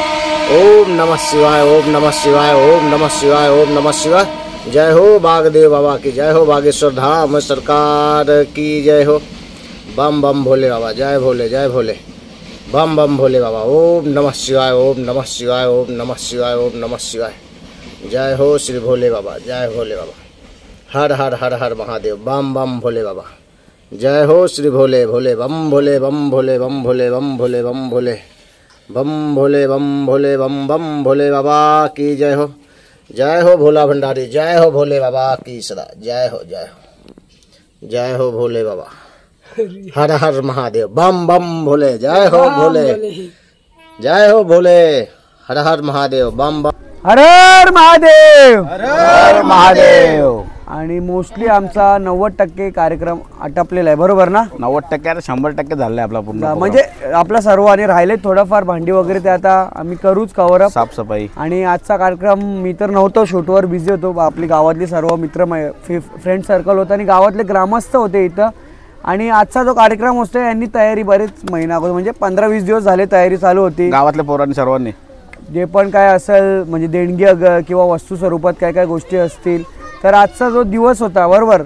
ओम नमः शिवाय। ओम नमः शिवाय। ओम नमः शिवाय। ओम नमः शिवाय। जय हो बागदेव बाबा की जय हो। बागेश्वर धाम सरकार की जय हो। बम बम भोले बाबा। जय भोले जय भोले। बम बम भोले बाबा। ओम नमः शिवाय। ओम नमः शिवाय। ओम नमः शिवाय। ओम नमः शिवाय। जय हो श्री भोले बाबा। जय भोले बाबा। हर हर हर हर महादेव। बम बम भोले बाबा। जय हो श्री भोले भोले बम भोले बम भोले बम भोले बम भोले बम भोले बम भोले बम भोले बम बम भोले बाबा की जय हो। जय हो भोला भंडारी। जय हो भोले बाबा की सदा जय हो। जय हो। जय हो भोले बाबा। हर हर महादेव। बम बम भोले। जय हो भोले। जय हो भोले। हर हर महादेव। बम बम। हर हर महादेव। हर हर महादेव। आणि मोस्टली आमचा 90% कार्यक्रम आटपलेला आहे, बरोबर ना? 90% आता 100% झालंय आपला पूर्ण म्हणजे आपला सर्व आणि राहिले थोडंफार भांडी वगैरे ते आता आम्ही करूच कव्हर अप, साफसफाई. आणि आजचा कार्यक्रम मी तर नव्हतो, शूटवर बिझी होतो. आपली गावातली सर्व मित्र फ्रेंड सर्कल होतं आणि गावातले ग्रामस्थ होते इथं. आणि आजचा जो कार्यक्रम असतो यांनी तयारी बरेच महिना अगोदर म्हणजे 15-20 दिवस झाले तयारी चालू होती. गावातल्या पोरांनी सर्वांनी जे पण काय असेल म्हणजे देणगी किंवा वस्तू स्वरूपात काय काय गोष्टी असतील, तर आजचा जो दिवस होता बरोबर,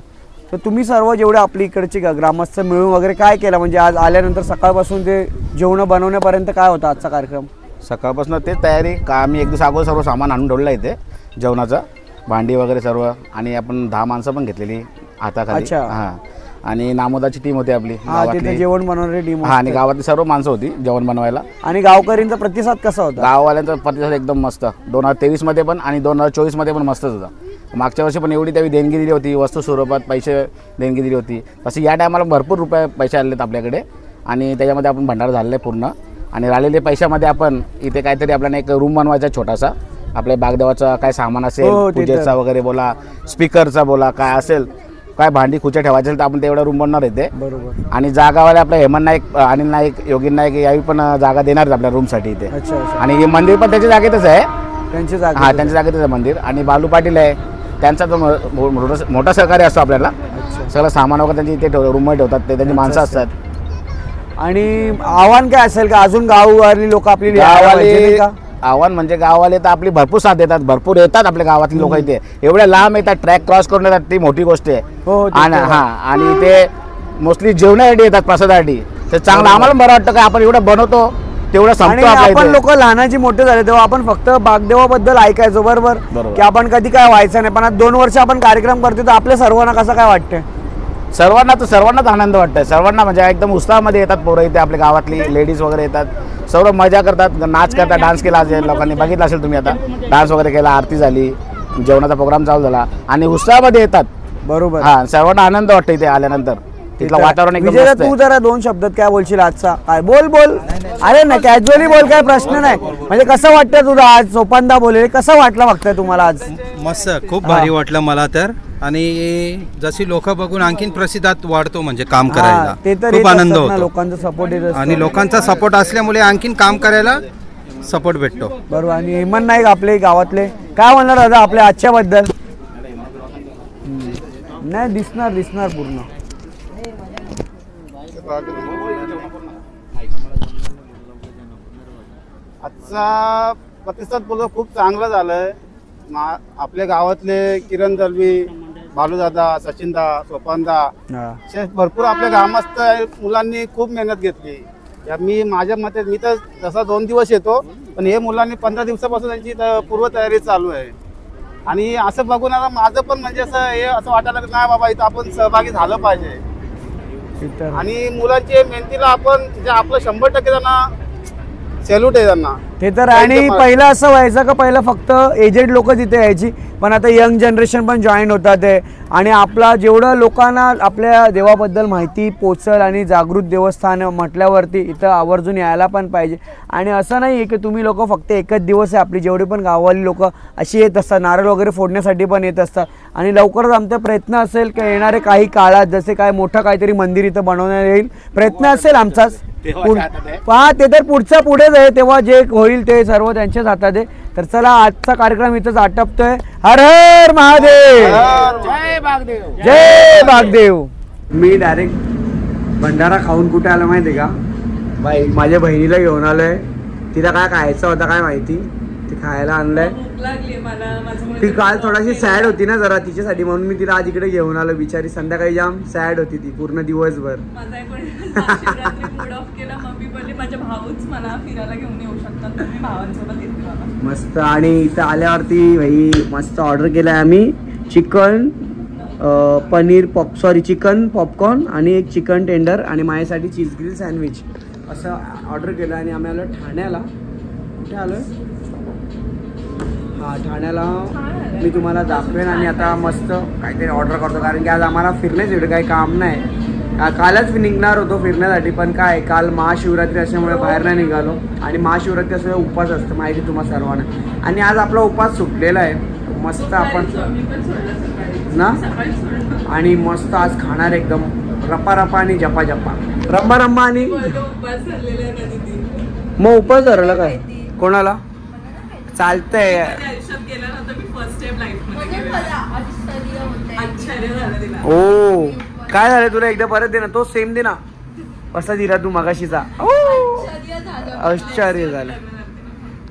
तर तुम्ही सर्व जेवढे आपली इकडची ग्रामस्थ मिळून वगैरे काय केलं, म्हणजे आज आल्यानंतर सकाळपासून ते जेवण बनवण्यापर्यंत काय होता आजचा कार्यक्रम? सकाळपासून ते तयारी का आम्ही एक दिवस अगोदर सर्व सामान आणून ठेवलं इथे जेवणाचं, भांडी वगैरे सर्व, आणि आपण 10 माणसं पण घेतलेली हाताखाली. अच्छा. हां, आणि नामोदाची टीम होती आपली तिथे जेवण बनवणारी टीम. हां, आणि गावातली सर्व माणसं होती जेवण बनवायला. आणि गावकऱ्यांचा प्रतिसाद कसा होता? गाववाल्यांचा प्रतिसाद एकदम मस्त. 2023 मध्ये पण आणि 2024 मध्ये पण मस्तच होता. मागच्या वर्षी पण एवढी त्यावेळी देणगी दिली होती, वस्तू स्वरूपात पैसे देणगी दिली होती. तसं या टायमाला भरपूर पैसे आलेत आपल्याकडे, आणि त्याच्यामध्ये आपण भंडारा झालेला आहे पूर्ण. आणि राहिलेले पैशामध्ये आपण इथे काहीतरी आपल्याला एक रूम बनवायचा छोटासा, आपल्या बागदेवाचा काय सामान असेल, पूजेचा वगैरे बोला, स्पीकरचा बोला, काय असेल, काय भांडी खुच्या ठेवायचं असेल तर आपण तेवढा रूम बनणार येते. बरोबर. आणि जागावाले आपल्या हेमंत नाईक, अनिल नाईक, योगी नाईक याही पण जागा देणार आपल्या रूमसाठी इथे. आणि हे मंदिर पण त्याच्या जागेतच आहे, त्यांची जागा. हां, त्यांच्या जागेतच आहे मंदिर. आणि बालू पाटील आहे, त्यांचा तो मोठा सहकार्य असतो आपल्याला. सगळं सामान वगैरे त्यांची इथे रूममध्ये ठेवतात, ते त्यांची माणसं असतात. आणि आव्हान काय असेल का अजून गाववाली लोक आपली गाववाले? आव्हान म्हणजे गाववाले तर आपली भरपूर साथ देतात, भरपूर येतात आपल्या गावातली लोक इथे. एवढ्या लांब येतात, ट्रॅक क्रॉस करून येतात, ती मोठी गोष्ट आहे. आणि हां, आणि ते मोस्टली जेवणासाठी येतात, प्रसादासाठी. ते चांगलं आम्हाला बरं वाटतं का आपण एवढं बनवतो तेवढं संपतो. आपण लोक लहानाची मोठे झाले तेव्हा आपण फक्त बागदेवाबद्दल ऐकायचो, बरोबर, की आपण कधी काय व्हायचं नाही. पण आता 2 वर्ष आपण कार्यक्रम करतो, तर आपल्या सर्वांना कसं काय वाटतंय? सर्वांनाच आनंद वाटतंय. सर्वांना म्हणजे एकदम उत्साहामध्ये येतात पोरं इथे, आपल्या गावातली लेडीज वगैरे येतात, सर्व मजा करतात, नाच करतात, डान्स केला लोकांनी बघितलं असेल तुम्ही. आता डान्स वगैरे केला, आरती झाली, जेवणाचा प्रोग्राम चालू झाला, आणि उत्साहामध्ये येतात. बरोबर. हां, सर्वांना आनंद वाटतो इथे आल्यानंतर. तिथलं वातावरण एकदम मस्त आहे. तू जरा 2 शब्दात काय बोलशील आजचा? काय बोल. अरे ना, कॅज्युअली बोल, काय प्रश्न नाही. म्हणजे कसं वाटतं तुला आज सोपानदा बोलले, कसं वाटलं बघताय तुम्हाला आज? मस्त, खूप भारी वाटलं मला तर. आणि जशी लोक बघून आणखीन प्रसिद्धात वाढतो, म्हणजे काम करायला खूप आनंद होतो. लोकांचा सपोर्ट येत असतो, आणि लोकांचा सपोर्ट असल्यामुळे आणखीन काम करायला सपोर्ट भेटतो. बरोबर. आणि हेमंत नाईक आपले गावातले काय म्हणणार दादा आपल्या आजच्या बद्दल? नाही दिसणार पूर्ण. आजचा प्रतिसाद खूप चांगला झालाय. आपल्या गावातले किरण दलवी, भालूदादा, सचिनदा, सोपानदा असे भरपूर आपल्या ग्रामस्थ मुलांनी खूप मेहनत घेतली. मी माझ्या मते मी तर जसा 2 दिवस येतो, पण हे मुलांनी 15 दिवसापासून त्यांची पूर्वतयारी चालू आहे. आणि असं बघून आता माझं पण म्हणजे असं वाटायला की नाही बाबा इथं आपण सहभागी झालं पाहिजे. आणि मुलांच्या मेहनतीला आपण आपलं 100% त्यांना सॅल्यूट आहे त्यांना ते तर. आणि पहिलं असं व्हायचं का पहिलं फक्त एजेड लोक तिथे यायची, पण आता यंग जनरेशन पण जॉईन होतात आहे. आणि आपला जेवढं लोकांना आपल्या देवाबद्दल माहिती पोचल आणि जागृत देवस्थान म्हटल्यावरती इथं आवर्जून यायला पण पाहिजे. आणि असं नाही आहे की तुम्ही लोक फक्त एकच दिवस आहे, आपली जेवढी पण गावाली लोक अशी येत असतात, नारळ वगैरे फोडण्यासाठी पण येत असतात. आणि लवकरच आमचा प्रयत्न असेल की येणारे काही काळात जसे काय मोठं काहीतरी मंदिर इथं बनवण्यात येईल, प्रयत्न असेल आमचाच. पहा ते तर पुढच्या पुढेच आहे, तेव्हा जे होईल ते सर्व त्यांच्याच हातात आहे. तर चला आजचा कार्यक्रम इथंच आटपतोय. हर हर महादेव, जय बागदेव, जय बागदेव. मी डायरेक्ट भंडारा खाऊन कुठे आलो माहिती आहे का बाई, माझ्या बहिणीला घेऊन आलोय. तिला काय खायचं होता काय माहिती, ती खायला आणलंय. ती काल थोडीशी सॅड होती ना जरा तिच्यासाठी, म्हणून मी तिला आज इकडे घेऊन आलो. बिचारी संध्याकाळी जाम सॅड होती ती पूर्ण दिवसभर. मस्त. आणि इथं आल्यावरती भाई मस्त ऑर्डर केलाय आम्ही चिकन पनीर चिकन पॉपकॉर्न आणि एक चिकन टेंडर आणि माझ्यासाठी चीज ग्रिल सँडविच असं ऑर्डर केलं. आणि आम्ही आलो ठाण्याला. कुठे आलोय? हा ठाण्याला. मी तुम्हाला दाखवेन. आणि आता मस्त काहीतरी ऑर्डर करतो, कारण की आज आम्हाला फिरण्याच एवढं काही काम नाही. कालच मी निघणार होतो फिरण्यासाठी, पण काय काल महाशिवरात्री असल्यामुळे बाहेर नाही निघालो. आणि महाशिवरात्री असल्यामुळे उपवास असतं माहिती तुम्हाला सर्वांना. आणि आज आपला उपवास सुटलेला आहे मस्त आपण ना. आणि मस्त आज खाणार एकदम रपा रपा आणि जपा जपा रंबा रंबा. आणि मग उपवास धरला काय कोणाला चालतंय. ओ काय झालं तुला, एकदा परत दे ना, तो सेम दे ना कसा दिला तू मगाशीचा. आश्चर्य झालं.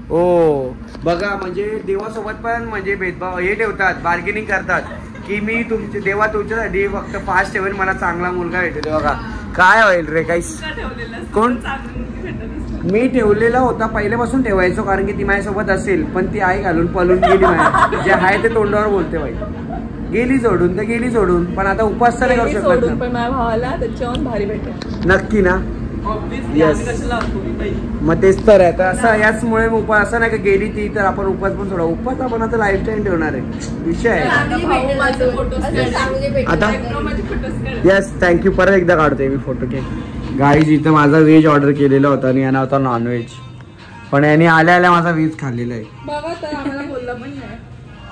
ओ बघा म्हणजे देवासोबत पण म्हणजे भेदभाव हे ठेवतात, बार्गेनिंग करतात की मी देवा तुमच्यासाठी फक्त फास्ट ठेवेल, मला चांगला मुलगा भेटेल. बघा काय होईल रे, काहीच कोण मी ठेवलेला होता पहिल्यापासून ठेवायचो, कारण की ती माझ्यासोबत असेल, पण ती आई घालून पळून गेली. जे आहे ते तोंडावर बोलते बाई, गेली सोडून तर गेली सोडून. पण आता उपास तर करू शकत नक्की ना. येस मग तेच तर आहे. तर असं याचमुळे उपास असं नाही का गेली ती तर आपण उपास पण सोडा. उपास आपण आता लाईफ टाईम ठेवणार आहे विषय आहे आता. Yes thank you. परत एकदा काढतोय मी फोटो. गाईज इथं माझा व्हेज ऑर्डर केलेला होता आणि यांना होता नॉनव्हेज, पण यांनी आल्या आल्या माझा व्हेज खाल्लेला आहे.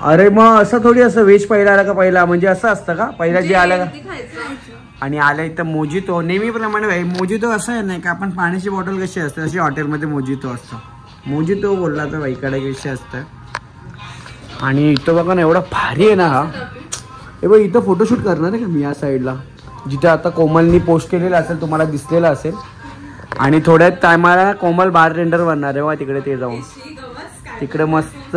अरे मग असं थोडी असं व्हेज पहिला आला का पहिला म्हणजे असं असतं का पहिला जे आलं का. आणि आल्या इथं मोजितो नेहमीप्रमाणे भाई मोजितो असं आहे नाही का, आपण पाण्याची बॉटल कशी असते अशी हॉटेलमध्ये मोजितो असतं. मोजितो बोलला तर बाईकडे कशी असतं. आणि इथं बघा ना एवढा भारी आहे ना हा. हे बघ इथं फोटोशूट करणार आहे का मी या साईडला, जिथे आता कोमलनी पोस्ट केलेलं असेल तुम्हाला दिसलेलं असेल. आणि थोड्यात टायमाला कोमल बारटेंडर बनणार आहे वा तिकडे, ते जाऊन तिकडे मस्त.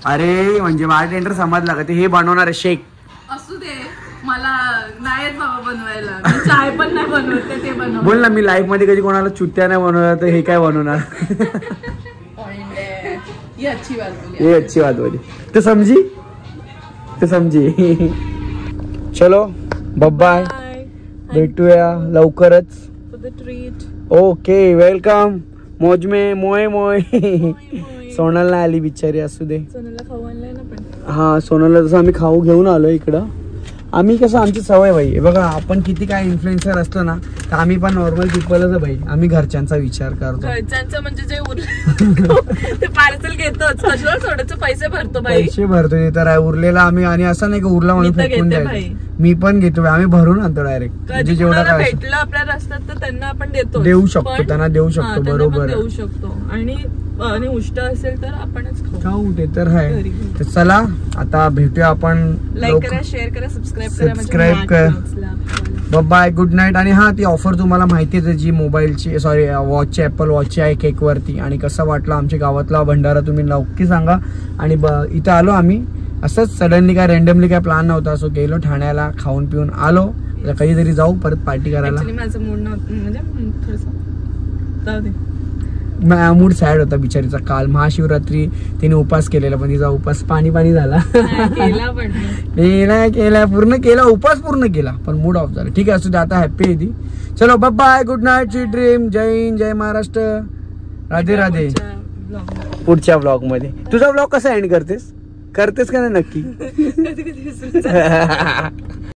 अरे म्हणजे बारटेंडर समजला का, ते हे बनवणार आहे शेक. असू दे मला नाही बाबा बनवायला, मी चाय पण नाही बनवते ते बनव. बोल ना, मी लाईफ मध्ये कधी कोणाला चुत्या नाही बनवणार तर हे काय बनवणार. ये अच्छी बात बोली तो समझी तो समझी. चलो बाय, भेटूया लवकरच. Okay welcome. मौज में मोय मोय. सोनल नाही आली बिचारी, असू दे. हा सोनलला तसं आम्ही खाऊ घेऊन आलो इकडं. आम्ही कसं आमची सवय भाई बघा, आपण किती काय इन्फ्लुएन्सर असतो ना तर आम्ही पण नॉर्मल पीपलच भाई. आम्ही घरच्यांचा विचार करतो. घरच्यांचं म्हणजे जे उरलं ते पार्सल घेतोच, कशाला थोडेसे पैसे भरतो भाई. पैसे भरतो ते तर उरलेला आम्ही. आणि असं नाही की उरला म्हणून फेकून द्यायचं. मी पण घेतो, आम्ही भरून आणतो डायरेक्ट. म्हणजे जेवढा काय भेटलं आपल्या रस्त्यात तर त्यांना आपण देऊ शकतो, त्यांना देऊ शकतो. बरोबर देऊ शकतो. आणि उष्ट असेल तर आपणच खाऊ, ते तर आहे. तर चला आता भेटूया आपण. लाईक करा, शेअर करा, सबस्क्राईब करा. Bye, good night. आणि हा ती ऑफर तुम्हाला माहितीच आहे जी मोबाईलची सॉरी वॉचची ॲपल वॉचची आहे केक वरती. आणि कसा वाटला आमच्या गावातला भंडारा तुम्ही नक्की सांगा. आणि इथं आलो आम्ही असंच सडनली काय रँडमली काय प्लॅन नव्हता. सो गेलो ठाण्याला, खाऊन पिऊन आलो. कधीतरी जाऊ परत पार्टी करायला. माझं मूड नव्हतं म्हणजे थोडंसं जाऊ दे. मूड सॅड होता बिचारीचा. काल महाशिवरात्री तिने उपास केलेला पण तिचा उपास पाणी झाला. केला पूर्ण केला, उपास पूर्ण केला पण मूड ऑफ झाला. ठीक आहे असू दे, आता हॅप्पी आहे ती. चलो bye, good night, sweet dream. जय हिंद, जय महाराष्ट्र, राधे राधे. पुढच्या ब्लॉग मध्ये. तुझा ब्लॉग कसा एंड करतेस का नाही नक्की?